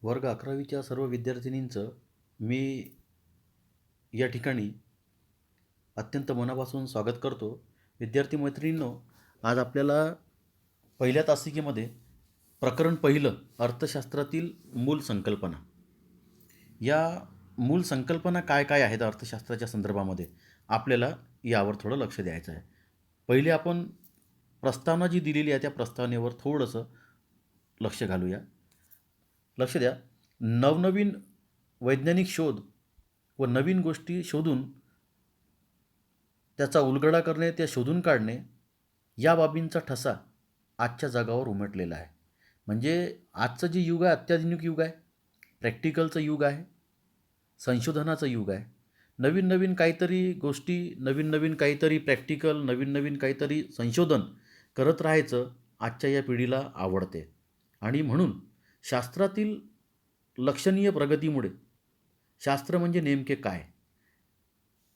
वर्ग 11वीच्या सर्व विद्यार्थिनींचं मी या ठिकाणी अत्यंत मनापासून स्वागत करतो. विद्यार्थी मैत्रिणींनो, आज आपल्याला पहिल्या तासिकेमध्ये प्रकरण पहिलं अर्थशास्त्रातील मूल संकल्पना, या मूल संकल्पना काय काय आहेत अर्थशास्त्राच्या संदर्भामध्ये आपल्याला यावर थोडं लक्ष द्यायचं आहे. पहिले आपण प्रस्तावना जी दिलेली आहे त्या प्रस्तावनेवर थोडंसं लक्ष घालूया. लक्ष द्या. नवनवीन वैज्ञानिक शोध व नवीन गोष्टी शोधून त्याचा उलगडा करणे, त्या शोधून काढणे, या बाबींचा ठसा आजच्या जगावर उमटलेला आहे. म्हणजे आजचं जे युग आहे अत्याधुनिक युग आहे, प्रॅक्टिकलचं युग आहे, संशोधनाचं युग आहे. नवीन नवीन काहीतरी गोष्टी, नवीन नवीन काहीतरी प्रॅक्टिकल, नवीन नवीन काहीतरी संशोधन करत राहायचं आजच्या या पिढीला आवडते. आणि म्हणून शास्त्रातील लक्षणीय प्रगतीमुळे, शास्त्र म्हणजे नेमके काय,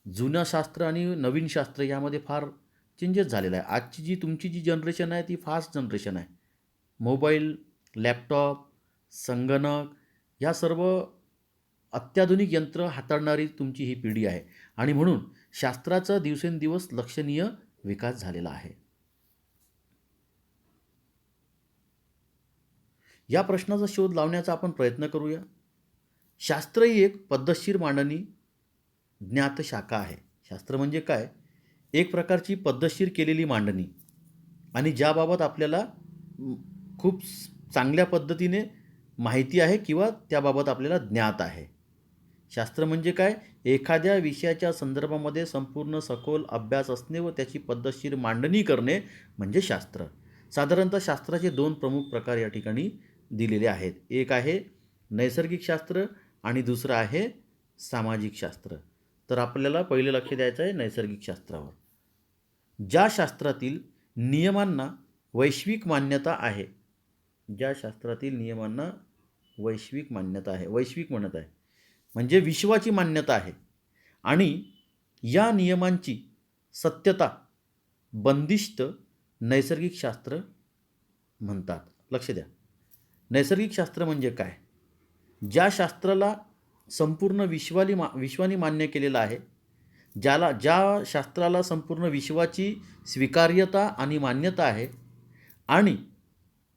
जुनं शास्त्र आणि नवीन शास्त्र यामध्ये फार चेंजेस झालेला आहे. आजची तुमची जी जनरेशन आहे ती फास्ट जनरेशन आहे. मोबाईल, लॅपटॉप, संगणक या सर्व अत्याधुनिक यंत्र हाताळणारी तुमची ही पिढी आहे आणि म्हणून शास्त्राचा दिवसेंदिवस लक्षणीय विकास झालेला आहे. या प्रश्नाचा शोध लावण्याचा आपण प्रयत्न करूया. शास्त्र ही एक पद्धतशीर मांडणी ज्ञात शाखा आहे. शास्त्र म्हणजे काय? एक प्रकारची पद्धतशीर केलेली मांडणी आणि ज्याबाबत आपल्याला खूप चांगल्या पद्धतीने माहिती आहे किंवा त्याबाबत आपल्याला ज्ञात आहे. शास्त्र म्हणजे काय? एखाद्या विषयाच्या संदर्भामध्ये संपूर्ण सखोल अभ्यास असणे व त्याची पद्धतशीर मांडणी करणे म्हणजे शास्त्र. साधारणतः शास्त्राचे दोन प्रमुख प्रकार या ठिकाणी दिलेले आहेत. एक आहे नैसर्गिक शास्त्र आणि दुसरं आहे सामाजिक शास्त्र. तर आपल्याला पहिले लक्ष द्यायचं आहे नैसर्गिक शास्त्रावर. ज्या शास्त्रातील नियमांना वैश्विक मान्यता आहे, ज्या शास्त्रातील नियमांना वैश्विक मान्यता आहे, वैश्विक म्हणत आहे म्हणजे विश्वाची मान्यता आहे आणि या नियमांची सत्यता बंदिस्त नैसर्गिक शास्त्र म्हणतात. लक्ष द्या. नैसर्गिक शास्त्र म्हणजे काय? ज्या शास्त्राला संपूर्ण विश्वाने मान्य केलेलं आहे, ज्या शास्त्राला संपूर्ण विश्वाची स्वीकार्यता आणि मान्यता आहे आणि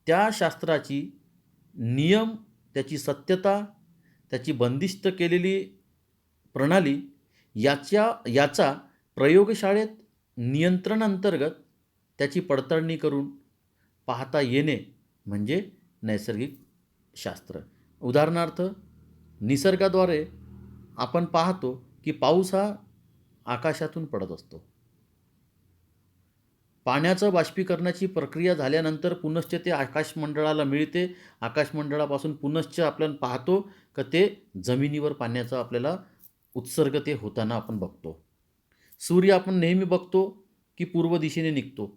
त्या शास्त्राची नियम, त्याची सत्यता, त्याची बंदिस्त केलेली प्रणाली याचा प्रयोगशाळेत नियंत्रणांतर्गत त्याची पडताळणी करून पाहता येणे म्हणजे नैसर्गिक शास्त्र. उदाहरणार्थ, निसर्गाद्वारे आपण पाहतो की पाऊस हा आकाशातून पडत असतो. पाण्याचं बाष्पीकरणाची प्रक्रिया झाल्यानंतर पुनश्च ते आकाशमंडळाला मिळते. आकाशमंडळापासून पुनश्च आपण पाहतो की ते जमिनीवर पाण्याचा आपल्याला उत्सर्ग ते होताना आपण बघतो. सूर्य आपण नेहमी बघतो की पूर्व दिशेने निघतो.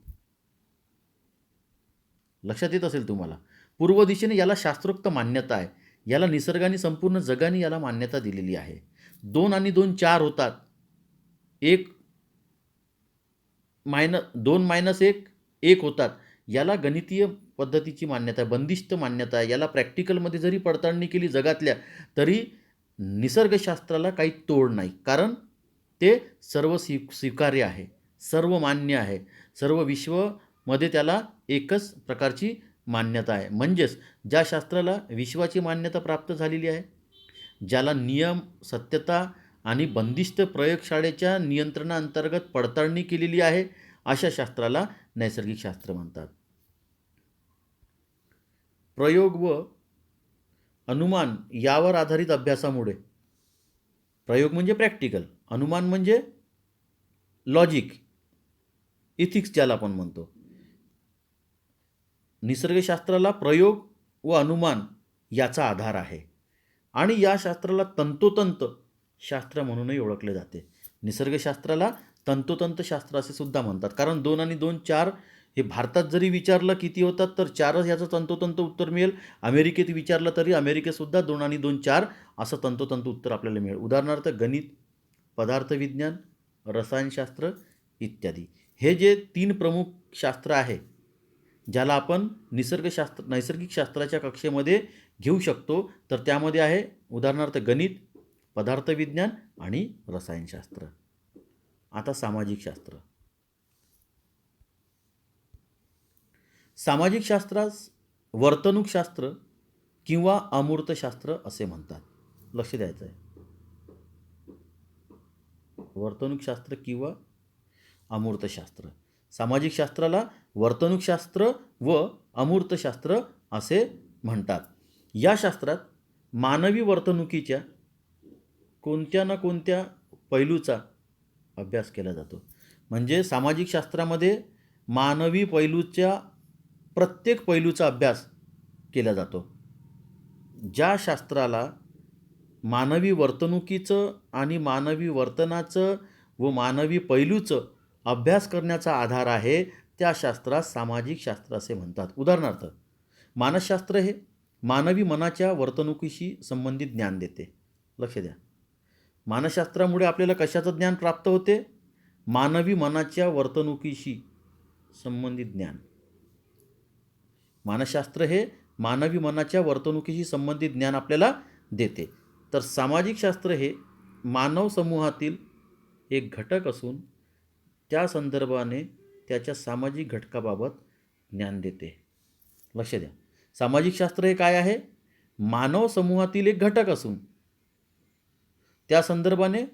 लक्षात येत असेल तुम्हाला. पूर्व दिशेने याला शास्त्रोक्त मान्यता आहे. याला निसर्गाने, संपूर्ण जगाने याला मान्यता दिलेली आहे. 2 आणि 2 4 होतात. 2 - 1 1 होतात. याला गणितीय पद्धतीची मान्यता आहे, बंदिस्त मान्यता आहे. याला प्रॅक्टिकलमध्ये जरी पडताळणी केली जगातल्या, तरी निसर्गशास्त्राला काही तोड नाही. कारण ते सर्व स्वीकार्य आहे, सर्व मान्य आहे. सर्व विश्वमध्ये त्याला एकच प्रकारची मान्यता आहे. म्हणजेच ज्या शास्त्राला विश्वाची मान्यता प्राप्त झालेली आहे, ज्याला नियम, सत्यता आणि बंदिस्त प्रयोगशाळेच्या नियंत्रणाअंतर्गत पडताळणी केलेली आहे, अशा शास्त्राला नैसर्गिक शास्त्र म्हणतात. प्रयोग व अनुमान यावर आधारित अभ्यासामुळे, प्रयोग म्हणजे प्रॅक्टिकल, अनुमान म्हणजे लॉजिक, इथिक्स ज्याला आपण म्हणतो. निसर्गशास्त्राला प्रयोग व अनुमान याचा आधार आहे आणि या शास्त्राला तंतोतंत शास्त्र म्हणूनही ओळखले जाते. निसर्गशास्त्राला तंतोतंत शास्त्र असे सुद्धा म्हणतात. कारण 2 आणि 2 4 हे भारतात जरी विचारलं किती होतात तर 4च याचं तंतोतंत उत्तर मिळेल. अमेरिकेत विचारलं तरी अमेरिकेतसुद्धा 2 आणि 2 4 असं तंतोतंत उत्तर आपल्याला मिळेल. उदाहरणार्थ गणित, पदार्थविज्ञान, रसायनशास्त्र इत्यादी. हे जे 3 प्रमुख शास्त्र आहे, ज्याला आपण नैसर्गिक शास्त्राच्या कक्षेमध्ये घेऊ शकतो, तर त्यामध्ये आहे उदाहरणार्थ गणित, पदार्थविज्ञान आणि रसायनशास्त्र. आता सामाजिक शास्त्र. सामाजिक शास्त्रास वर्तणूकशास्त्र किंवा अमूर्तशास्त्र असे म्हणतात. लक्ष द्यायचं आहे. वर्तणूकशास्त्र किंवा अमूर्तशास्त्र. सामाजिक शास्त्राला वर्तणूकशास्त्र व अमूर्तशास्त्र असे म्हणतात. या शास्त्रात मानवी वर्तणुकीच्या कोणत्या ना कोणत्या पैलूचा अभ्यास केला जातो. म्हणजे सामाजिक शास्त्रामध्ये मानवी पैलूच्या प्रत्येक पैलूचा अभ्यास केला जातो. ज्या शास्त्राला मानवी वर्तणुकीचं आणि मानवी वर्तनाचं व मानवी पैलूचं अभ्यास करण्याचा आधार आहे, त्या शास्त्रास सामाजिक शास्त्र असे म्हणतात. उदाहरणार्थ मानसशास्त्र हे मानवी मनाच्या वर्तणुकीशी संबंधित ज्ञान देते. लक्ष द्या. मानसशास्त्रामुळे आपल्याला कशाचं ज्ञान प्राप्त होते? मानवी मनाच्या वर्तणुकीशी संबंधित ज्ञान. मानसशास्त्र हे मानवी मनाच्या वर्तणुकीशी संबंधित ज्ञान आपल्याला देते. तर सामाजिक शास्त्र हे मानव समूहातील एक घटक असून त्या संदर्भाने त्याच्या सामाजिक घटकाबाबत ज्ञान देते. लक्ष द्या. सामाजिक शास्त्र हे काय आहे? मानव समूहातील एक घटक असून त्या संदर्भाने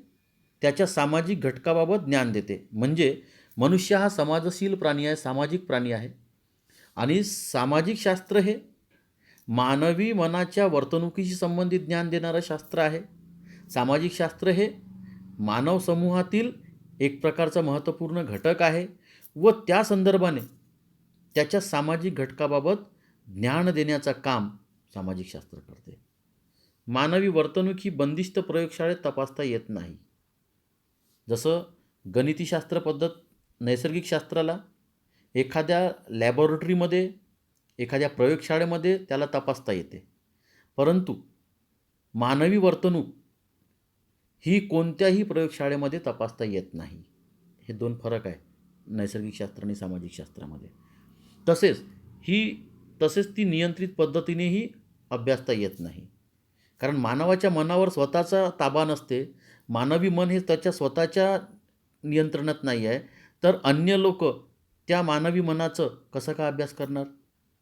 त्याच्या सामाजिक घटकाबाबत ज्ञान देते. म्हणजे मनुष्य हा समाजशील प्राणी आहे, सामाजिक प्राणी आहे. आणि सामाजिक शास्त्र हे मानवी मनाच्या वर्तणुकीशी संबंधित ज्ञान देणारं शास्त्र आहे. सामाजिक शास्त्र हे मानव समूहातील एक प्रकारचा महत्त्वपूर्ण घटक आहे व त्या संदर्भाने त्याच्या सामाजिक घटकाबाबत ज्ञान देण्याचं काम सामाजिक शास्त्र करते. मानवी वर्तणूक ही बंदिस्त प्रयोगशाळेत तपासता येत नाही. जसं गणितीशास्त्र पद्धत नैसर्गिक शास्त्राला एखाद्या लॅबोरेटरीमध्ये, एखाद्या प्रयोगशाळेमध्ये त्याला तपासता येते, परंतु मानवी वर्तणूक ही कोणत्याही प्रयोगशाळेमध्ये तपासता येत नाही. हे दोन फरक आहे नैसर्गिक शास्त्र आणि सामाजिक शास्त्रामध्ये. तसेच ती नियंत्रित पद्धतीनेही अभ्यासता येत नाही. कारण मानवाच्या मनावर स्वतःचा ताबा नसते. मानवी मन हे त्याच्या स्वतःच्या नियंत्रणात नाही आहे. तर अन्य लोक त्या मानवी मनाचं कसं का अभ्यास करणार?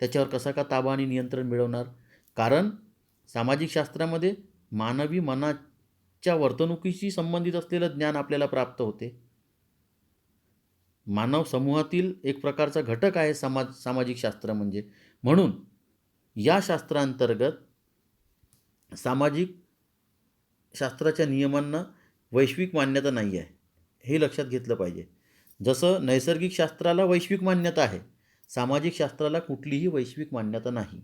त्याच्यावर कसा का ताबा आणि नियंत्रण मिळवणार? कारण सामाजिक शास्त्रामध्ये मानवी मनाच्या वर्तणुकीशी संबंधित असलेलं ज्ञान आपल्याला प्राप्त होते. मानव समूहातील एक प्रकारचा घटक आहे सामाजिक शास्त्र म्हणजे. म्हणून या शास्त्रांतर्गत सामाजिक शास्त्राच्या नियमांना वैश्विक मान्यता नाही आहे, हे लक्षात घेतलं पाहिजे. जसं नैसर्गिक शास्त्राला वैश्विक मान्यता आहे, सामाजिक शास्त्राला कुठलीही वैश्विक मान्यता नाही.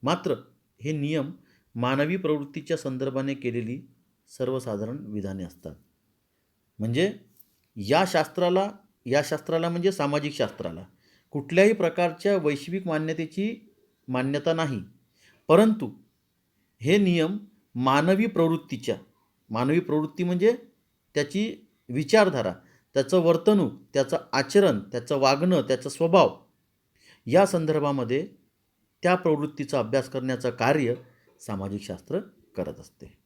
मात्र हे नियम मानवी प्रवृत्तीच्या संदर्भाने केलेली सर्वसाधारण विधाने असतात. म्हणजे या शास्त्राला म्हणजे सामाजिक शास्त्राला कुठल्याही प्रकारच्या वैश्विक मान्यतेची मान्यता नाही. परंतु हे नियम मानवी प्रवृत्ती म्हणजे त्याची विचारधारा, त्याचं वर्तणूक, त्याचं आचरण, त्याचं वागणं, त्याचा स्वभाव या संदर्भामध्ये त्या प्रवृत्तीचा अभ्यास करण्याचं कार्य सामाजिक शास्त्र करत असते.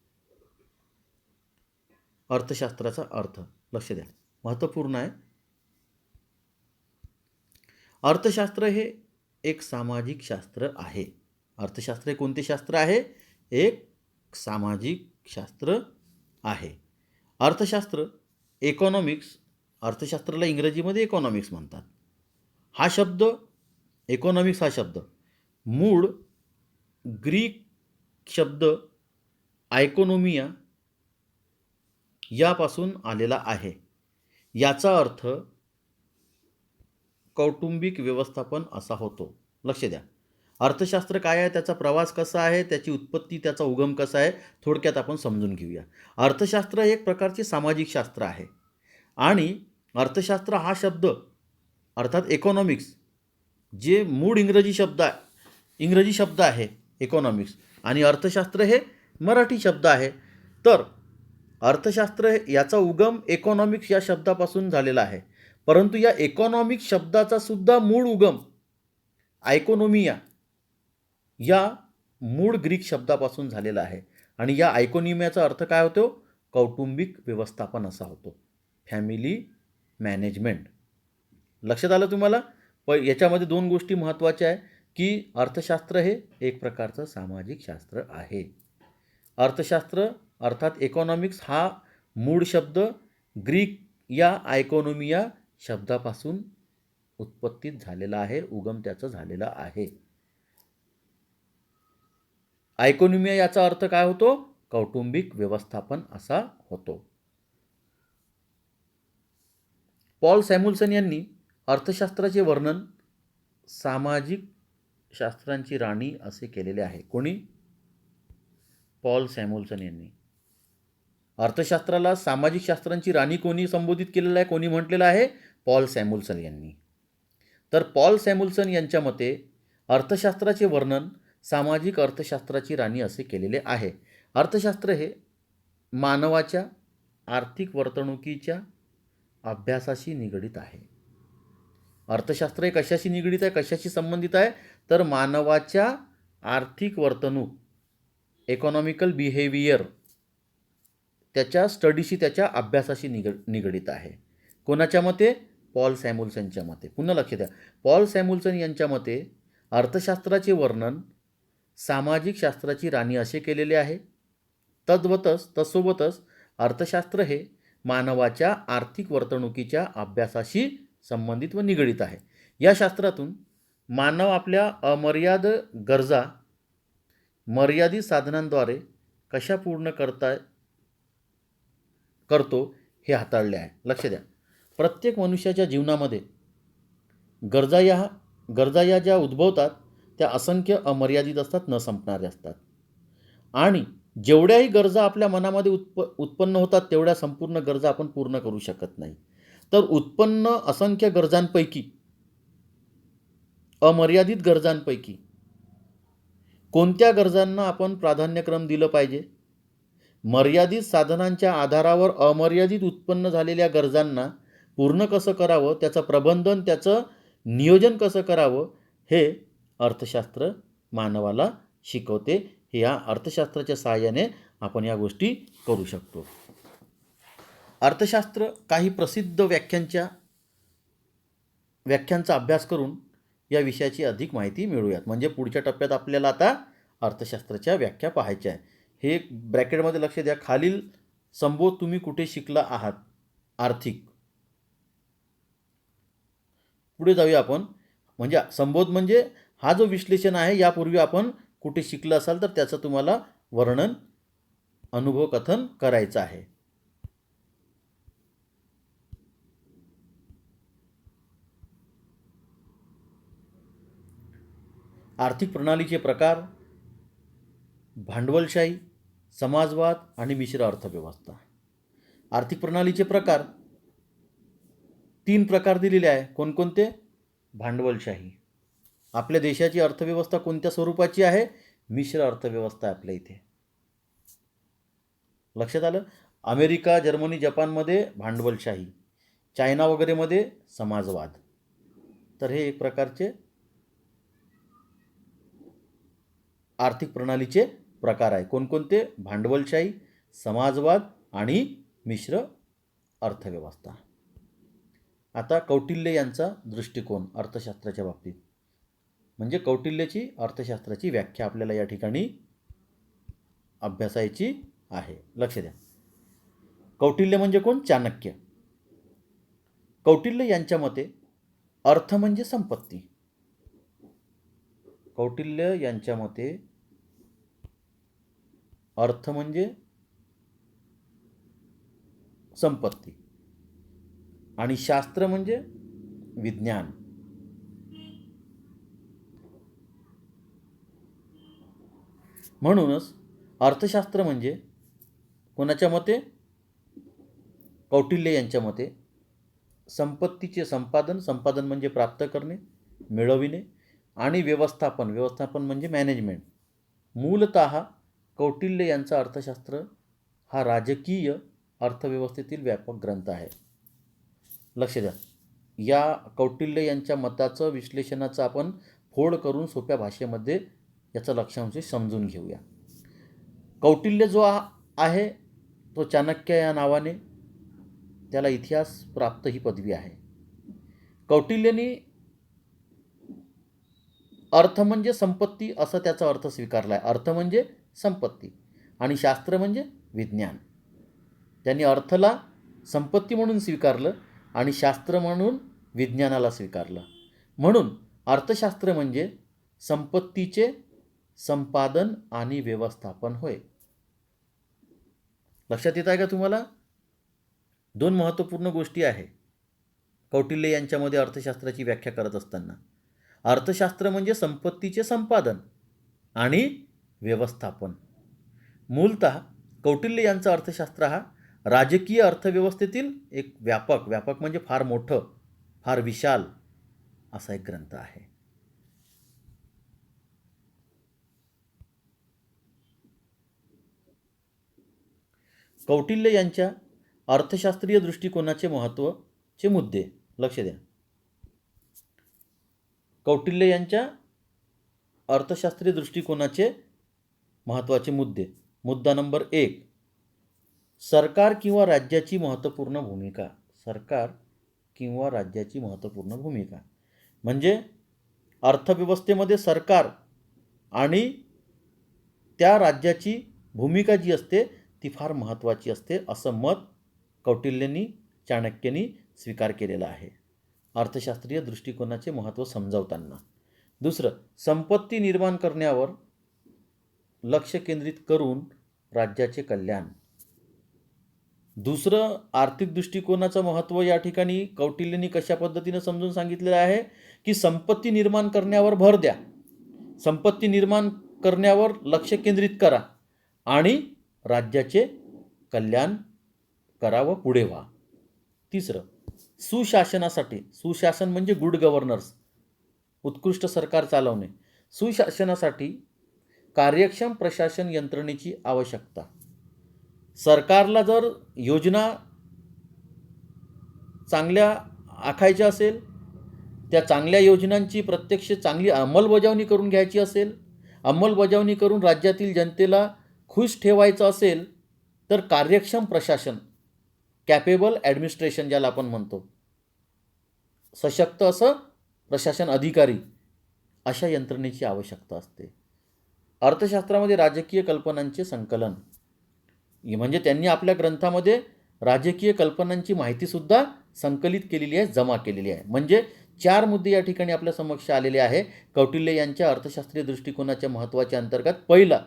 अर्थशास्त्राचा अर्थ लक्ष द्या, महत्त्वपूर्ण आहे. अर्थशास्त्र हे एक सामाजिक शास्त्र आहे. अर्थशास्त्र हे कोणते शास्त्र आहे? एक सामाजिक शास्त्र आहे. अर्थशास्त्र अर्थशास्त्राला इंग्रजीमध्ये इकॉनॉमिक्स म्हणतात. इकॉनॉमिक्स हा शब्द मूळ ग्रीक शब्द आयकोनोमिया यापासून आलेला आहे. याचा अर्थ कौटुंबिक व्यवस्थापन असा होतो. लक्ष द्या. अर्थशास्त्र काय आहे, त्याचा प्रवास कसा आहे, त्याची उत्पत्ती, त्याचा उगम कसा आहे, थोडक्यात आपण समजून घेऊया. अर्थशास्त्र एक प्रकारचे सामाजिक शास्त्र आहे आणि अर्थशास्त्र हा शब्द अर्थात इकॉनॉमिक्स जे मूळ इंग्रजी शब्द आहे इकॉनॉमिक्स, आणि अर्थशास्त्र हे मराठी शब्द आहे. तर अर्थशास्त्र याचा उगम इकॉनॉमिक्स या शब्दापासून झालेला आहे. परंतु या इकॉनॉमिक्स शब्दाचा सुद्धा मूळ उगम आयकोनोमिया या मूळ ग्रीक शब्दापासून झालेला आहे आणि या आयकोनोमियाचा अर्थ काय होतो? कौटुंबिक व्यवस्थापन असा होतो, फॅमिली मॅनेजमेंट. लक्षात आलं तुम्हाला? याच्यामध्ये दोन गोष्टी महत्त्वाच्या आहे की अर्थशास्त्र हे एक प्रकारचं सामाजिक शास्त्र आहे. अर्थशास्त्र अर्थात इकॉनॉमिक्स हा मूळ शब्द ग्रीक या आयकोनोमिया शब्दापासून उत्पत्तीत झालेला आहे, उगम त्याचा झालेला आहे. आयकोनोमिया याचा अर्थ काय होतो? कौटुंबिक व्यवस्थापन असा होतो. पॉल सॅम्युएल्सन यांनी अर्थशास्त्राचे वर्णन सामाजिक शास्त्रांची राणी असे केलेले आहे. कोणी? पॉल सॅम्युएल्सन यांनी. अर्थशास्त्राला सामाजिक शास्त्रांची राणी कोणी संबोधित केलेलं आहे, कोणी म्हटलेलं आहे? पॉल सॅम्युएल्सन यांनी. तर पॉल सॅम्युएल्सन यांच्या मते अर्थशास्त्राचे वर्णन सामाजिक अर्थशास्त्राची राणी असे केलेले आहे. अर्थशास्त्र हे मानवाच्या आर्थिक वर्तणुकीच्या अभ्यासाशी निगडित आहे. अर्थशास्त्र हे कशाशी निगडित आहे, कशाशी संबंधित आहे? तर मानवाच्या आर्थिक वर्तणूक, इकॉनॉमिकल बिहेवियर, त्याच्या स्टडीशी, त्याच्या अभ्यासाशी निगडित आहे. कोणाच्या मते? पॉल सॅम्युएल्सनच्या मते. पुन्हा लक्ष द्या, पॉल सॅम्युएल्सन यांच्या मते अर्थशास्त्राचे वर्णन सामाजिक शास्त्राची राणी असे केलेले आहे. तसोबतच अर्थशास्त्र हे मानवाच्या आर्थिक वर्तणुकीच्या अभ्यासाशी संबंधित व निगडित आहे. या शास्त्रातून मानव आपल्या अमर्याद गरजा मर्यादित साधनांद्वारे कशा पूर्ण करतो हे हाताळले आहे. लक्ष द्या, प्रत्येक मनुष्याच्या जीवनामध्ये गरजा या ज्या उद्भवतात त्या असंख्य अमर्यादित असतात, न संपणाऱ्या असतात. आणि जेवढ्याही गरजा आपल्या मनामध्ये उत्पन्न होतात तेवढ्या संपूर्ण गरजा आपण पूर्ण करू शकत नाही. तर उत्पन्न असंख्य गरजांपैकी, अमर्यादित गरजांपैकी कोणत्या गरजांना आपण प्राधान्यक्रम दिलं पाहिजे? मर्यादित साधनांच्या आधारावर अमर्यादित उत्पन्न झालेल्या गरजांना पूर्ण कसं करावं, त्याचं प्रबंधन, त्याचं नियोजन कसं करावं, हे अर्थशास्त्र मानवाला शिकवते. हे या अर्थशास्त्राच्या सहाय्याने आपण या गोष्टी करू शकतो. अर्थशास्त्र काही प्रसिद्ध व्याख्यांचा अभ्यास करून या विषयाची अधिक माहिती मिळूयात. म्हणजे पुढच्या टप्प्यात आपल्याला आता अर्थशास्त्राच्या व्याख्या पाहायच्या आहे. हे ब्रॅकेटमध्ये लक्ष द्या, खालील संबोध तुम्ही कुठे शिकला आहात? आर्थिक. पुढे जाऊया आपण. म्हणजे संबोध म्हणजे हा जो विश्लेषण आहे, यापूर्वी आपण कुठे शिकला असाल तर त्याचं तुम्हाला वर्णन, अनुभव कथन करायचं आहे. आर्थिक प्रणालीचे प्रकार: भांडवलशाही, समाजवाद आणि मिश्र अर्थव्यवस्था. आर्थिक प्रणालीचे प्रकार 3 प्रकार दिलेले आहे. कोणकोणते? भांडवलशाही. आपल्या देशाची अर्थव्यवस्था कोणत्या स्वरूपाची आहे? मिश्र अर्थव्यवस्था आहे आपल्या इथे. लक्षात आलं? अमेरिका, जर्मनी, जपानमध्ये भांडवलशाही, चायना वगैरेमध्ये समाजवाद. तर हे एक प्रकारचे आर्थिक प्रणालीचे प्रकार आहे. कोणकोणते? भांडवलशाही, समाजवाद आणि मिश्र अर्थव्यवस्था. आता कौटिल्य यांचा दृष्टिकोन अर्थशास्त्राच्या बाबतीत, म्हणजे कौटिल्याची अर्थशास्त्राची व्याख्या आपल्याला या ठिकाणी अभ्यासायची आहे. लक्ष द्या, कौटिल्य म्हणजे कोण? चाणक्य. कौटिल्य यांच्या मते अर्थ म्हणजे संपत्ती. कौटिल्य यांच्या मते अर्थ म्हणजे संपत्ती आणि शास्त्र म्हणजे विज्ञान. म्हणूनच अर्थशास्त्र म्हणजे कोणाच्या मते? कौटिल्य यांच्या मते संपत्तीचे संपादन म्हणजे प्राप्त करणे, मिळविणे, आणि व्यवस्थापन म्हणजे मॅनेजमेंट. मूलतः कौटिल्य यांचा अर्थशास्त्र हा राजकीय अर्थव्यवस्थेतील व्यापक ग्रंथ आहे. लक्ष द्या, या कौटिल्य यांच्या मताचं विश्लेषणाचं आपण फोड करून सोप्या भाषेमध्ये याचा लक्षांश समजून घेऊया. कौटिल्य जो आहे तो चाणक्य या नावाने त्याला इतिहास प्राप्त ही पदवी आहे. कौटिल्यनी अर्थ म्हणजे संपत्ती असा त्याचा अर्थ स्वीकारला आहे. अर्थ म्हणजे संपत्ती आणि शास्त्र म्हणजे विज्ञान. त्यांनी अर्थला संपत्ती म्हणून स्वीकारलं आणि शास्त्र म्हणून विज्ञानाला स्वीकारलं. म्हणून अर्थशास्त्र म्हणजे संपत्तीचे संपादन आणि व्यवस्थापन होय. लक्षात येत आहे का तुम्हाला? दोन महत्त्वपूर्ण गोष्टी आहे कौटिल्य यांच्यामध्ये अर्थशास्त्राची व्याख्या करत असताना. अर्थशास्त्र म्हणजे संपत्तीचे संपादन आणि व्यवस्थापन. मूलतः कौटिल्य यांचा अर्थशास्त्र हा राजकीय अर्थव्यवस्थेतील एक व्यापक म्हणजे फार मोठं, फार विशाल असा एक ग्रंथ आहे. कौटिल्य यांच्या अर्थशास्त्रीय दृष्टिकोनाचे महत्त्वाचे मुद्दे लक्ष द्या. कौटिल्य यांच्या अर्थशास्त्रीय दृष्टिकोनाचे महत्त्वाचे मुद्दे. मुद्दा नंबर 1, सरकार किंवा राज्याची महत्त्वपूर्ण भूमिका. सरकार किंवा राज्याची महत्त्वपूर्ण भूमिका म्हणजे अर्थव्यवस्थेमध्ये सरकार आणि त्या राज्याची भूमिका जी असते ती फार महत्त्वाची असते असं मत कौटिल्यांनी चाणक्यांनी स्वीकार केलेला आहे अर्थशास्त्रीय दृष्टिकोनाचे महत्त्व समजावताना. दुसरं, संपत्ती निर्माण करण्यावर लक्ष केंद्रित करून राज्याचे कल्याण. दुसरं, आर्थिक दृष्टिकोनाचं महत्त्व या ठिकाणी कौटिल्यांनी कशा पद्धतीने समजून सांगितलेलं आहे की संपत्ती निर्माण करण्यावर भर द्या, संपत्ती निर्माण करण्यावर लक्ष केंद्रित करा आणि राज्याचे कल्याण करा व पुढे व्हा. तिसरं, सुशासनासाठी, सुशासन म्हणजे गुड गव्हर्नन्स, उत्कृष्ट सरकार चालवणे. सुशासनासाठी कार्यक्षम प्रशासन यंत्रणेची आवश्यकता. सरकारला जर योजना चांगल्या आखायच्या असेल, त्या चांगल्या योजनांची प्रत्यक्ष चांगली अंमलबजावणी करून घ्यायची असेल, अंमलबजावणी करून राज्यातील जनतेला खुश ठेवायचं असेल तर कार्यक्षम प्रशासन, कॅपेबल ॲडमिनिस्ट्रेशन ज्याला आपण म्हणतो, सशक्त असं प्रशासन अधिकारी, अशा यंत्रणेची आवश्यकता असते. अर्थशास्त्रामध्ये राजकीय कल्पनांचे संकलन म्हणजे त्यांनी आपल्या ग्रंथामध्ये राजकीय कल्पनांची माहितीसुद्धा संकलित केलेली आहे, जमा केलेली आहे. म्हणजे 4 मुद्दे या ठिकाणी आपल्या समक्ष आलेले आहे कौटिल्य यांच्या अर्थशास्त्रीय दृष्टिकोनाच्या महत्त्वाच्या अंतर्गत. पहिला,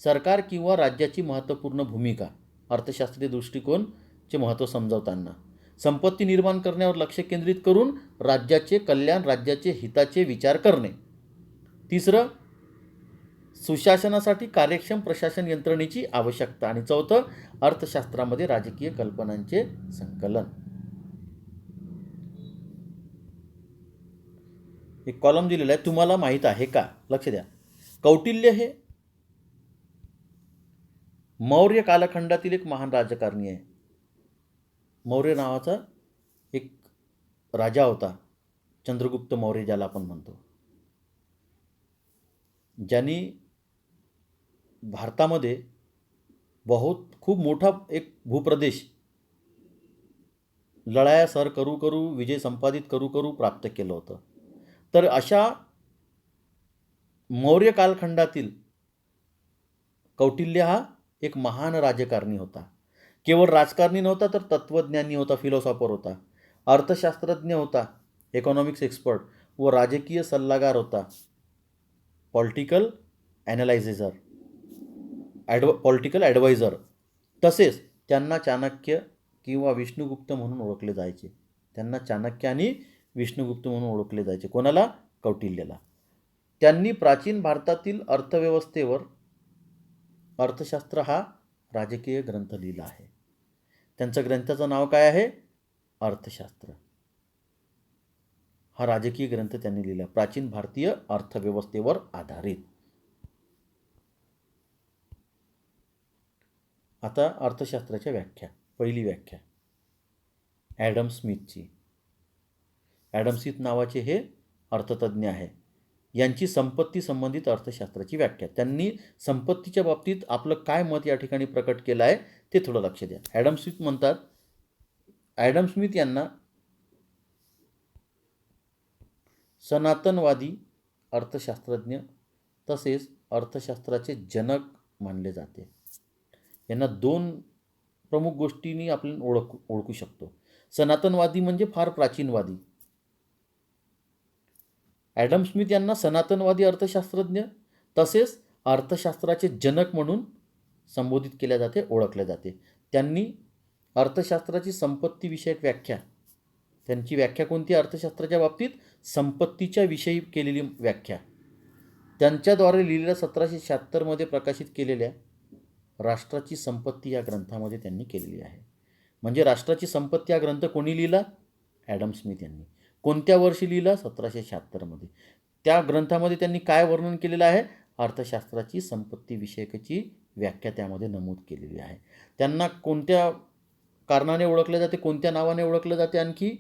सरकार किंवा राज्याची महत्त्वपूर्ण भूमिका अर्थशास्त्रीय दृष्टिकोनचे महत्त्व समजावताना. संपत्ती निर्माण करण्यावर लक्ष केंद्रित करून राज्याचे कल्याण, राज्याचे हिताचे विचार करणे. तिसरं, सुशासनासाठी कार्यक्षम प्रशासन यंत्रणेची आवश्यकता. आणि चौथं, अर्थशास्त्रामध्ये राजकीय कल्पनांचे संकलन. एक कॉलम दिलेला आहे, तुम्हाला माहीत आहे का? लक्ष द्या. कौटिल्य हे मौर्य कालखंडातील एक महान राजकारणी आहे. मौर्य नावाचा एक राजा होता, चंद्रगुप्त मौर्य ज्याला आपण म्हणतो, ज्यांनी भारतामध्ये खूप मोठा एक भूप्रदेश लढाया सर करू विजय संपादित करू प्राप्त केलं होतं. तर अशा मौर्य कालखंडातील कौटिल्य हा एक महान राजकारणी होता. केवळ राजकारणी नव्हता तर तत्त्वज्ञानी होता, फिलॉसॉफर होता, अर्थशास्त्रज्ञ होता, इकॉनॉमिक्स एक्सपर्ट व राजकीय सल्लागार होता, पॉलिटिकल ॲडवायझर. तसेच त्यांना चाणक्य किंवा विष्णुगुप्त म्हणून ओळखले जायचे. त्यांना चाणक्य आणि विष्णुगुप्त म्हणून ओळखले जायचे. कोणाला? कौटिल्यला. त्यांनी प्राचीन भारतातील अर्थव्यवस्थेवर अर्थशास्त्र हा राजकीय ग्रंथ लिहिला आहे. त्यांच्या ग्रंथाचं नाव काय आहे? अर्थशास्त्र. हा राजकीय ग्रंथ त्यांनी लिहिला, प्राचीन भारतीय अर्थव्यवस्थेवर आधारित. आता अर्थशास्त्राच्या व्याख्या. पहिली व्याख्या ॲडम स्मिथची. ॲडम स्मिथ नावाचे हे अर्थतज्ञ आहे. यांची संपत्ती संबंधित अर्थशास्त्राची व्याख्या. त्यांनी संपत्तीच्या बाबतीत आपलं काय मत या ठिकाणी प्रकट केलं आहे ते थोडं लक्ष द्या. ॲडम स्मिथ म्हणतात, ॲडम स्मिथ यांना सनातनवादी अर्थशास्त्रज्ञ तसेच अर्थशास्त्राचे जनक मानले जाते. यांना दोन प्रमुख गोष्टींनी आपण ओळखू शकतो. सनातनवादी म्हणजे फार प्राचीनवादी. ॲडम स्मिथ यांना सनातनवादी अर्थशास्त्रज्ञ तसेच अर्थशास्त्राचे जनक म्हणून संबोधित केले जाते, ओळखले जाते. त्यांनी अर्थशास्त्राची संपत्तीविषयक व्याख्या, त्यांची व्याख्या कोणती? अर्थशास्त्राच्या बाबतीत संपत्तीच्या विषयी केलेली व्याख्या. त्यांच्याद्वारे लिहिलेल्या 1776 प्रकाशित केलेल्या राष्ट्राची संपत्ती या ग्रंथामध्ये त्यांनी केलेली आहे. म्हणजे राष्ट्राची संपत्ती हा ग्रंथ कोणी लिहिला? ॲडम स्मिथ यांनी. कोणत्या वर्षी लिहिला? 1776. त्या ग्रंथामध्ये त्यांनी काय वर्णन केलेलं आहे? अर्थशास्त्राची संपत्तीविषयकची व्याख्या त्यामध्ये नमूद केलेली आहे. त्यांना कोणत्या कारणाने ओळखले जाते, कोणत्या नावाने ओळखलं जाते? आणखी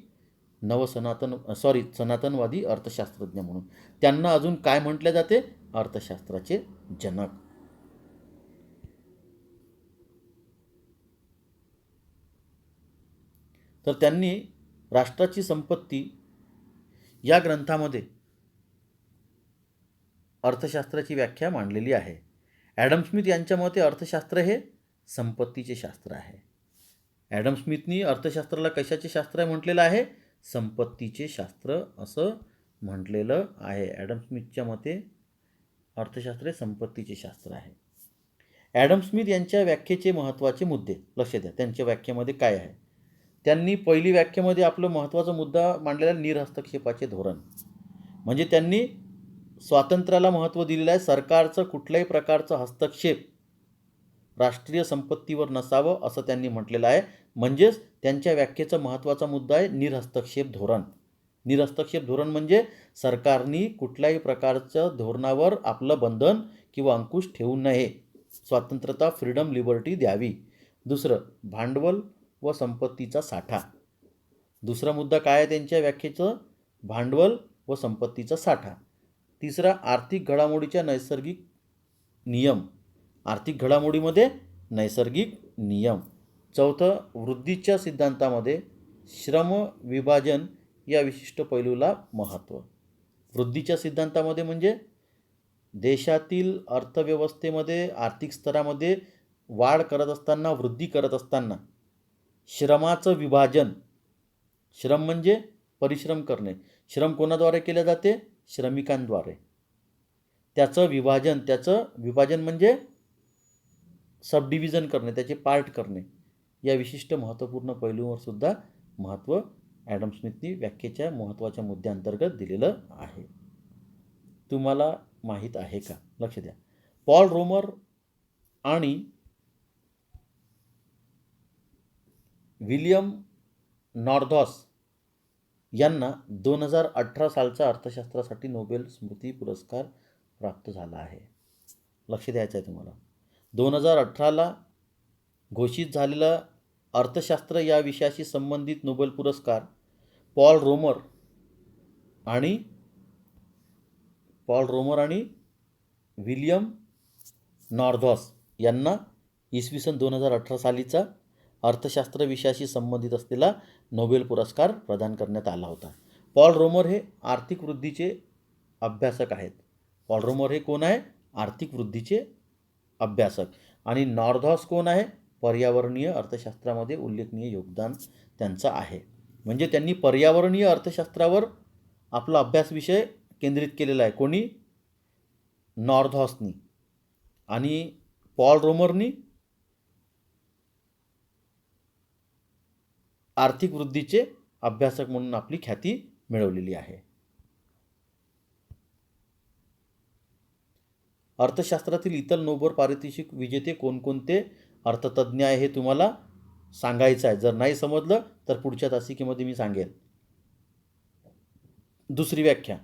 सनातनवादी अर्थशास्त्रज्ञ म्हणून. त्यांना अजून काय म्हटले जाते? अर्थशास्त्राचे जनक. तर त्यांनी राष्ट्राची संपत्ती या ग्रंथामध्ये अर्थशास्त्राची व्याख्या मांडलेली आहे. ॲडम स्मिथ यांच्या मते अर्थशास्त्र हे संपत्तीचे शास्त्र आहे. ॲडम स्मिथनी अर्थशास्त्राला कशाचे शास्त्र म्हटलेलं आहे? संपत्तीचे शास्त्र असं म्हटलेलं आहे. ॲडम स्मिथच्या मते अर्थशास्त्र हे संपत्तीचे शास्त्र आहे. ॲडम स्मिथ यांच्या व्याख्येचे महत्त्वाचे मुद्दे लक्ष द्या. त्यांच्या व्याख्येमध्ये काय आहे? त्यांनी पहिली व्याख्येमध्ये आपलं महत्त्वाचा मुद्दा मांडलेला निरहस्तक्षेपाचे धोरण. म्हणजे त्यांनी स्वातंत्र्याला महत्त्व दिलेलं आहे. सरकारचं कुठल्याही प्रकारचं हस्तक्षेप राष्ट्रीय संपत्तीवर नसावं असं त्यांनी म्हटलेलं आहे. म्हणजेच त्यांच्या व्याख्येचा महत्त्वाचा मुद्दा आहे निरहस्तक्षेप धोरण. निरहस्तक्षेप धोरण म्हणजे सरकारने कुठल्याही प्रकारचं धोरणावर आपलं बंधन किंवा अंकुश ठेवू नये. स्वातंत्र्यता, फ्रीडम, लिबर्टी द्यावी. दुसरं, भांडवल व संपत्तीचा साठा. दुसरा मुद्दा काय आहे त्यांच्या व्याख्येचं? भांडवल व संपत्तीचा साठा. तिसरा, आर्थिक घडामोडीच्या नैसर्गिक नियम. आर्थिक घडामोडीमध्ये नैसर्गिक नियम. चौथं, वृद्धीच्या सिद्धांतामध्ये श्रम विभाजन या विशिष्ट पैलूला महत्त्व. वृद्धीच्या सिद्धांतामध्ये म्हणजे देशातील अर्थव्यवस्थेमध्ये आर्थिक स्तरामध्ये वाढ करत असताना, वृद्धी करत असताना श्रमाचं विभाजन. श्रम म्हणजे परिश्रम करणे. श्रम कोणाद्वारे केले जाते? श्रमिकांद्वारे. त्याचं विभाजन म्हणजे सबडिव्हिजन करणे, त्याचे पार्ट करणे. या विशिष्ट महत्त्वपूर्ण पैलूंवर सुद्धा महत्त्व ॲडम स्मिथनी व्याख्येच्या महत्त्वाच्या मुद्द्यांतर्गत दिलेलं आहे. तुम्हाला माहीत आहे का? लक्ष द्या. पॉल रोमर आणि विलियम नॉर्धॉस यांना 2018 सालचा अर्थशास्त्रासाठी नोबेल स्मृती पुरस्कार प्राप्त झाला आहे. लक्ष द्यायचं आहे तुम्हाला. 2018ला घोषित झालेला अर्थशास्त्र या विषयाशी संबंधित नोबेल पुरस्कार पॉल रोमर आणि विलियम नॉर्धॉस यांना इसवी सन 2018 सालीचा अर्थशास्त्र विषयाशी संबंधित असलेला नोबेल पुरस्कार प्रदान करण्यात आला होता. पॉल रोमर हे आर्थिक वृद्धीचे अभ्यासक आहेत. पॉल रोमर हे कोण आहे? आर्थिक वृद्धीचे अभ्यासक. आणि नॉर्धॉस कोण आहे? पर्यावरणीय अर्थशास्त्रामध्ये उल्लेखनीय योगदान त्यांचं आहे. म्हणजे त्यांनी पर्यावरणीय अर्थशास्त्रावर आपला अभ्यास विषय केंद्रित केलेला आहे. कोणी? नॉर्धॉसनी. आणि पॉल रोमरनी आर्थिक वृद्धीचे अभ्यासक म्हणून आपली ख्याती मिळवलेली आहे. अर्थशास्त्रातील इतर नोबेल पारितोषिक विजेते कोणकोणते अर्थतज्ज्ञ आहे हे तुम्हाला सांगायचं आहे. जर नाही समजलं तर पुढच्या तासिकेमध्ये मी सांगेन. दुसरी व्याख्या,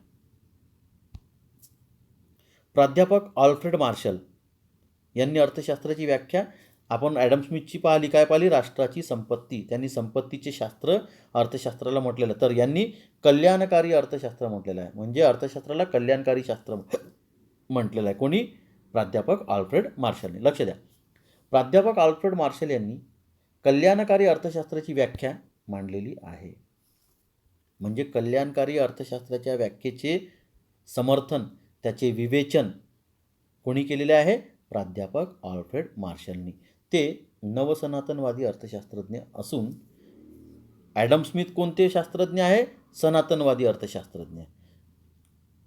प्राध्यापक आल्फ्रेड मार्शल यांनी अर्थशास्त्राची व्याख्या आपण ॲडम स्मिथची पाहिली, काय पाहिली? राष्ट्राची संपत्ती. त्यांनी संपत्तीचे शास्त्र अर्थशास्त्राला म्हटलेलं. तर यांनी कल्याणकारी अर्थशास्त्र म्हटलेलं आहे. म्हणजे अर्थशास्त्राला कल्याणकारी शास्त्र म्हटलेलं आहे. कोणी? प्राध्यापक आल्फ्रेड मार्शलने. लक्ष द्या, प्राध्यापक आल्फ्रेड मार्शल यांनी कल्याणकारी अर्थशास्त्राची व्याख्या मांडलेली आहे. म्हणजे कल्याणकारी अर्थशास्त्राच्या व्याख्येचे समर्थन, त्याचे विवेचन कोणी केलेले आहे? प्राध्यापक आल्फ्रेड मार्शलनी. ते नवसनातनवादी अर्थशास्त्रज्ञ असून ॲडम स्मिथ कोणते शास्त्रज्ञ आहे? सनातनवादी अर्थशास्त्रज्ञ.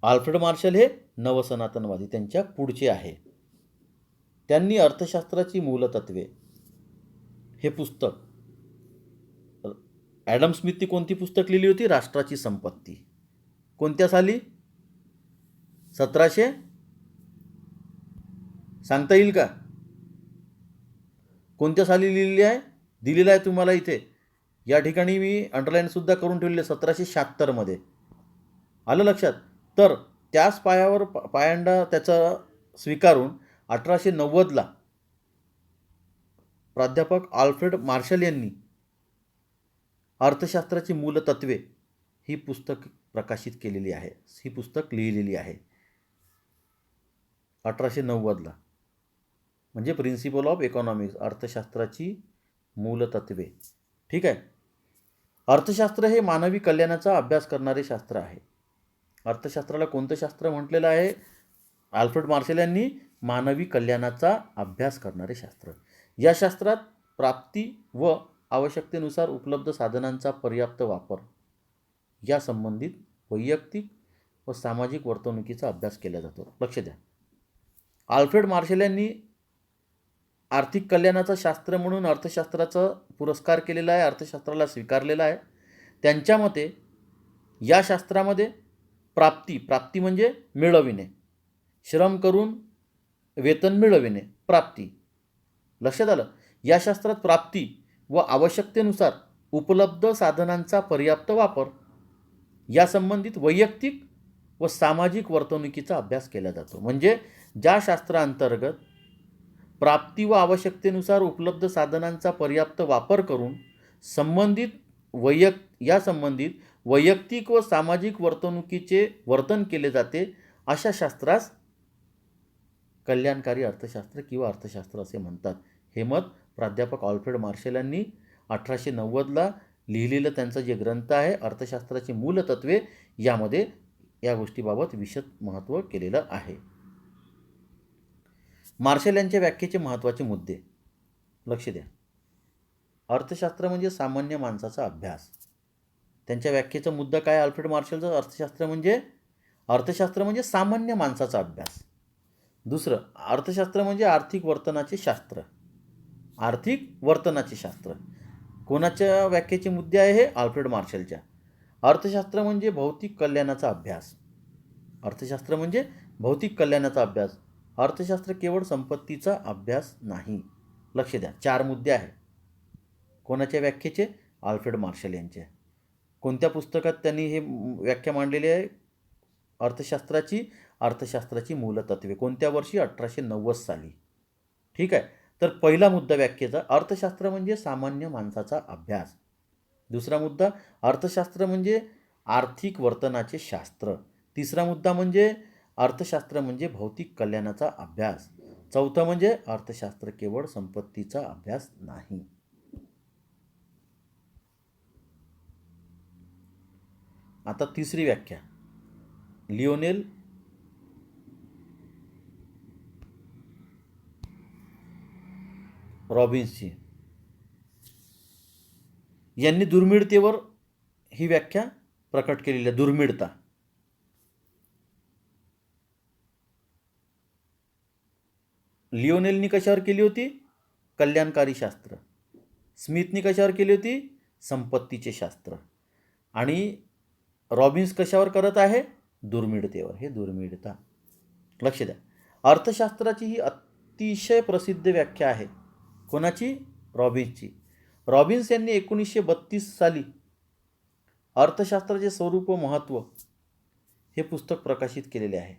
आल्फ्रेड मार्शल हे नवसनातनवादी, त्यांच्या पुढचे आहे. त्यांनी अर्थशास्त्राची मूलतत्वे हे पुस्तक, ॲडम स्मिथनी कोणती पुस्तक लिहिली होती? राष्ट्राची संपत्ती. कोणत्या साली? 1700 सांगता येईल का? कोणत्या साली लिहिलेली आहे? दिलेलं आहे तुम्हाला इथे. या ठिकाणी मी अंडरलाईनसुद्धा करून ठेवले, 1776 आलं लक्षात? तर त्याच पायावर पायंडा त्याचा स्वीकारून 1890 प्राध्यापक आल्फ्रेड मार्शल यांनी अर्थशास्त्राची मूलतत्वे ही पुस्तक प्रकाशित केलेली आहे, ही पुस्तक लिहिलेली आहे 1890. म्हणजे प्रिन्सिपल ऑफ इकॉनॉमिक्स, अर्थशास्त्राची मूलतत्वे. ठीक आहे. अर्थशास्त्र हे मानवी कल्याणाचा अभ्यास करणारे शास्त्र आहे. अर्थशास्त्राला कोणतं शास्त्र म्हटलेलं आहे? आल्फ्रेड मार्शल यांनी मानवी कल्याणाचा अभ्यास करणारे शास्त्र. या शास्त्रात प्राप्ती व आवश्यकतेनुसार उपलब्ध साधनांचा पर्याप्त वापर या संबंधित वैयक्तिक व सामाजिक वर्तणुकीचा अभ्यास केला जातो. लक्ष द्या, आल्फ्रेड मार्शल यांनी आर्थिक कल्याणाचा शास्त्र म्हणून अर्थशास्त्राचा पुरस्कार केलेला आहे, अर्थशास्त्राला स्वीकारलेला आहे. त्यांच्या मते या शास्त्रामध्ये प्राप्ती म्हणजे मिळविणे, श्रम करून वेतन मिळविणे, प्राप्ती. लक्षात आलं? या शास्त्रात प्राप्ती व आवश्यकतेनुसार उपलब्ध साधनांचा पर्याप्त वापर या संबंधित वैयक्तिक व सामाजिक वर्तणुकीचा अभ्यास केला जातो. म्हणजे ज्या शास्त्रांतर्गत प्राप्ती व आवश्यकतेनुसार उपलब्ध साधनांचा पर्याप्त वापर करून या संबंधित वैयक्तिक व सामाजिक वर्तणुकीचे वर्तन केले जाते, अशा शास्त्रास कल्याणकारी अर्थशास्त्र किंवा अर्थशास्त्र असे म्हणतात. हे मत प्राध्यापक आल्फ्रेड मार्शल यांनी 1890 लिहिलेलं त्यांचं जे ग्रंथ आहे अर्थशास्त्राची मूलतत्वे, यामध्ये या गोष्टीबाबत विशद महत्त्व केलेलं आहे. मार्शल यांच्या व्याख्येचे महत्त्वाचे मुद्दे लक्ष द्या. अर्थशास्त्र म्हणजे सामान्य माणसाचा अभ्यास. त्यांच्या व्याख्येचा मुद्दा काय? आल्फ्रेड मार्शलचा अर्थशास्त्र म्हणजे सामान्य माणसाचा अभ्यास. दुसरं, अर्थशास्त्र म्हणजे आर्थिक वर्तनाचे शास्त्र. कोणाच्या व्याख्येचे मुद्दे आहे हे? आल्फ्रेड मार्शलच्या. अर्थशास्त्र म्हणजे भौतिक कल्याणाचा अभ्यास. अर्थशास्त्र केवळ संपत्तीचा अभ्यास नाही. लक्ष द्या, 4 मुद्दे आहेत. कोणाच्या व्याख्येचे? आल्फ्रेड मार्शल यांचे. कोणत्या पुस्तकात त्यांनी हे व्याख्या मांडलेली आहे? अर्थशास्त्राची मूलतत्वे. कोणत्या वर्षी? 1890 साली. ठीक आहे. तर पहिला मुद्दा व्याख्येचा, अर्थशास्त्र म्हणजे सामान्य माणसाचा अभ्यास. दुसरा मुद्दा, अर्थशास्त्र म्हणजे आर्थिक वर्तनाचे शास्त्र. तिसरा मुद्दा म्हणजे अर्थशास्त्र म्हणजे भौतिक कल्याणाचा अभ्यास. चौथा म्हणजे अर्थशास्त्र केवळ संपत्तीचा अभ्यास नाही. आता तिसरी व्याख्या लिओनेल रॉबिन्सची. यांनी दुर्मिळतेवर ही व्याख्या प्रकट केलेली आहे. दुर्मिळता. लिओनेलनी कशावर केली होती? कल्याणकारी शास्त्र. स्मिथनी कशावर केली होती? संपत्तीचे शास्त्र. आणि रॉबिन्स कशावर करत आहे? दुर्मिळतेवर. हे दुर्मिळता. लक्ष द्या, अर्थशास्त्राची ही अतिशय प्रसिद्ध व्याख्या आहे. कोणाची? रॉबिन्सची. रॉबिन्स यांनी 1932 साली अर्थशास्त्राचे स्वरूप व महत्त्व हे पुस्तक प्रकाशित केलेले आहे.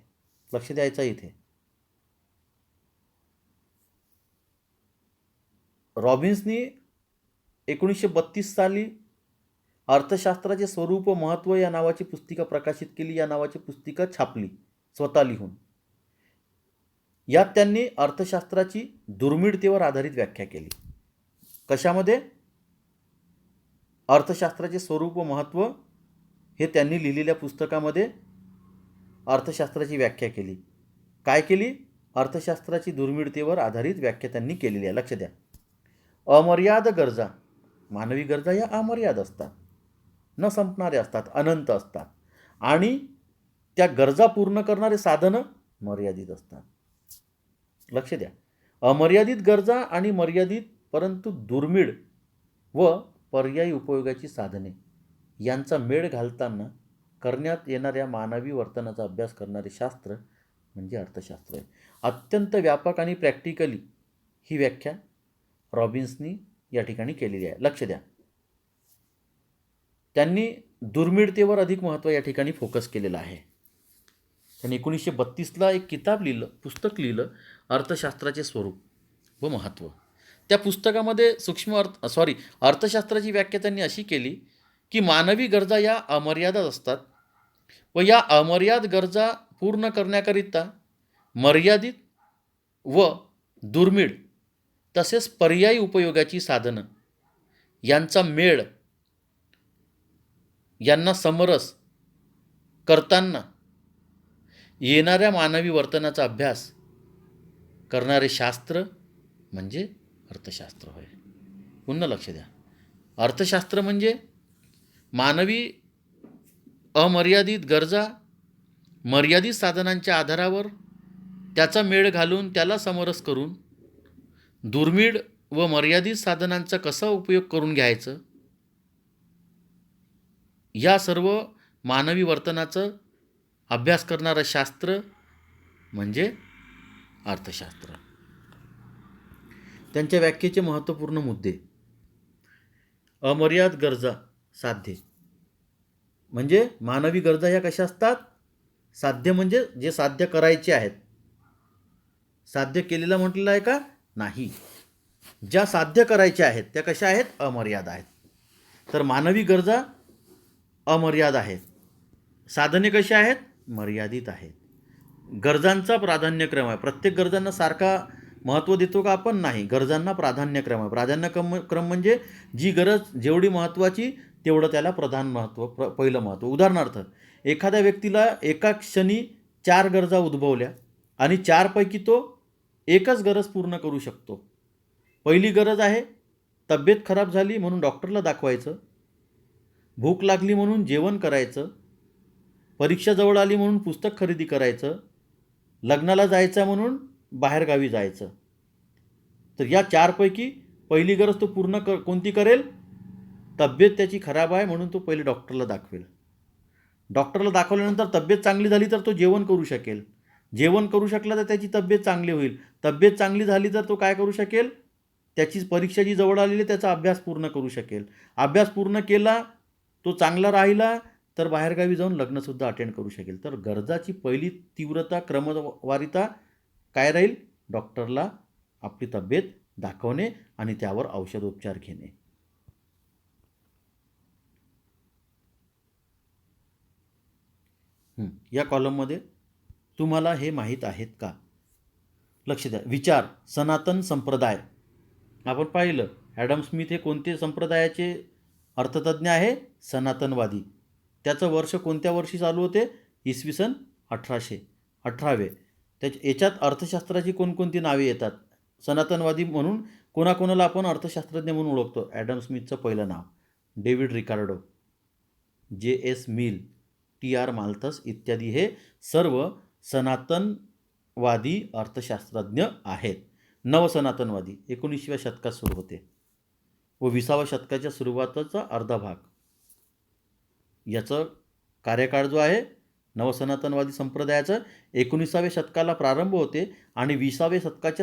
लक्ष द्यायचं इथे. रॉबिन्सनी 1932 साली अर्थशास्त्राचे स्वरूप व महत्त्व या नावाची पुस्तिका प्रकाशित केली. या नावाची पुस्तिका छापली स्वतः लिहून. यात त्यांनी अर्थशास्त्राची दुर्मिळतेवर आधारित व्याख्या केली. कशामध्ये? अर्थशास्त्राचे स्वरूप व महत्त्व हे त्यांनी लिहिलेल्या पुस्तकामध्ये अर्थशास्त्राची व्याख्या केली. काय केली? अर्थशास्त्राची दुर्मिळतेवर आधारित व्याख्या त्यांनी केलेली आहे. लक्ष द्या. अमर्याद गरजा, मानवी गरजा या अमर्याद असतात, न संपणारे असतात, अनंत असतात, आणि त्या गरजा पूर्ण करणारे साधनं मर्यादित असतात. लक्ष द्या. अमर्यादित गरजा आणि मर्यादित परंतु दुर्मिळ व पर्यायी उपयोगाची साधने यांचा मेळ घालताना करण्यात येणाऱ्या मानवी वर्तनाचा अभ्यास करणारे शास्त्र म्हणजे अर्थशास्त्र आहे. अत्यंत व्यापक आणि प्रॅक्टिकली ही व्याख्या रॉबिन्सनी या ठिकाणी केलेली आहे. लक्ष द्या. त्यांनी दुर्मिळतेवर अधिक महत्त्व या ठिकाणी फोकस केलेला आहे. त्यांनी 1932ला एक किताब लिहिलं, पुस्तक लिहिलं, अर्थशास्त्राचे स्वरूप व महत्त्व. त्या पुस्तकामध्ये अर्थशास्त्राची व्याख्या त्यांनी अशी केली की मानवी गरजा या अमर्याद असतात व या अमर्याद गरजा पूर्ण करण्याकरिता मर्यादित व दुर्मिळ तसेच पर्यायी उपयोगाची साधनं यांचा मेळ, यांना समरस करताना येणाऱ्या मानवी वर्तनाचा अभ्यास करणारे शास्त्र म्हणजे अर्थशास्त्र होय. पुन्हा लक्ष द्या. अर्थशास्त्र म्हणजे मानवी अमर्यादित गरजा मर्यादित साधनांच्या आधारावर त्याचा मेळ घालून त्याला समरस करून दुर्मिळ व मर्यादित साधनांचा कसा उपयोग करून घ्यायचं, या सर्व मानवी वर्तनाचं अभ्यास करणारं शास्त्र म्हणजे अर्थशास्त्र. त्यांच्या व्याख्येचे महत्त्वपूर्ण मुद्दे. अमर्याद गरजा साध्य म्हणजे मानवी गरजा ह्या कशा असतात? साध्य म्हणजे जे साध्य करायचे आहेत. साध्य केलेला म्हटलेलं आहे का? नाही. ज्या साध्य करायच्या आहेत त्या कशा आहेत? अमर्याद आहेत. तर मानवी गरजा अमर्याद आहेत, साधने कशी आहेत? मर्यादित आहेत. गरजांचा प्राधान्यक्रम आहे. प्रत्येक गरजांना सारखा महत्त्व देतो का आपण? नाही. गरजांना प्राधान्यक्रम आहे. प्राधान्यक्रम म्हणजे जी गरज जेवढी महत्त्वाची तेवढं त्याला प्रधान महत्त्व, पहिलं महत्त्व. उदाहरणार्थ, एखाद्या व्यक्तीला एका क्षणी 4 गरजा उद्भवल्या आणि 4पैकी तो एकच गरज पूर्ण करू शकतो. पहिली गरज आहे तब्येत खराब झाली म्हणून डॉक्टरला दाखवायचं, भूक लागली म्हणून जेवण करायचं, परीक्षा जवळ आली म्हणून पुस्तक खरेदी करायचं, लग्नाला जायचं म्हणून बाहेरगावी जायचं. तर या 4पैकी पहिली गरज तो पूर्ण कोणती करेल? तब्येत त्याची खराब आहे म्हणून तो पहिले डॉक्टरला दाखवेल. डॉक्टरला दाखवल्यानंतर तब्येत चांगली झाली तर तो जेवण करू शकेल. जेवण करू शकला तर त्याची तब्येत चांगली होईल. तब्येत चांगली झाली तर तो काय करू शकेल? त्याची परीक्षा जी जवळ आलेली त्याचा अभ्यास पूर्ण करू शकेल. अभ्यास पूर्ण केला, तो चांगला राहिला तर बाहेरगावी जाऊन लग्नसुद्धा अटेंड करू शकेल. तर गरजाची पहिली तीव्रता, क्रमवारीता काय राहील? डॉक्टरला आपली तब्येत दाखवणे आणि त्यावर औषधोपचार घेणे. या कॉलममध्ये तुम्हाला हे माहीत आहेत का? लक्ष द्या. विचार, सनातन संप्रदाय. आपण पाहिलं ॲडम स्मिथ हे कोणते संप्रदायाचे अर्थतज्ञ आहे? सनातनवादी. त्याचं वर्ष कोणत्या वर्षी चालू होते? इसवी सन 1818. याच्यात अर्थशास्त्राची कोणकोणती नावे येतात? सनातनवादी म्हणून कोणाकोणाला आपण अर्थशास्त्रज्ञ म्हणून ओळखतो? ॲडम स्मिथचं पहिलं नाव डेव्हिड रिकार्डो, J.S. Mill, T.R. माल्थस इत्यादी हे सर्व सनातनवादी अर्थशास्त्रज्ञ आहेत. नवसनातनवादी 19व्या शतकात सुरू होते व 20व्या शतकाच्या सुरुवातीचा अर्धा भाग याचं कार्यकाळ जो आहे नवसनातनवादी संप्रदायाचं 19व्या शतकाला प्रारंभ होते आणि 20व्या शतकाच्या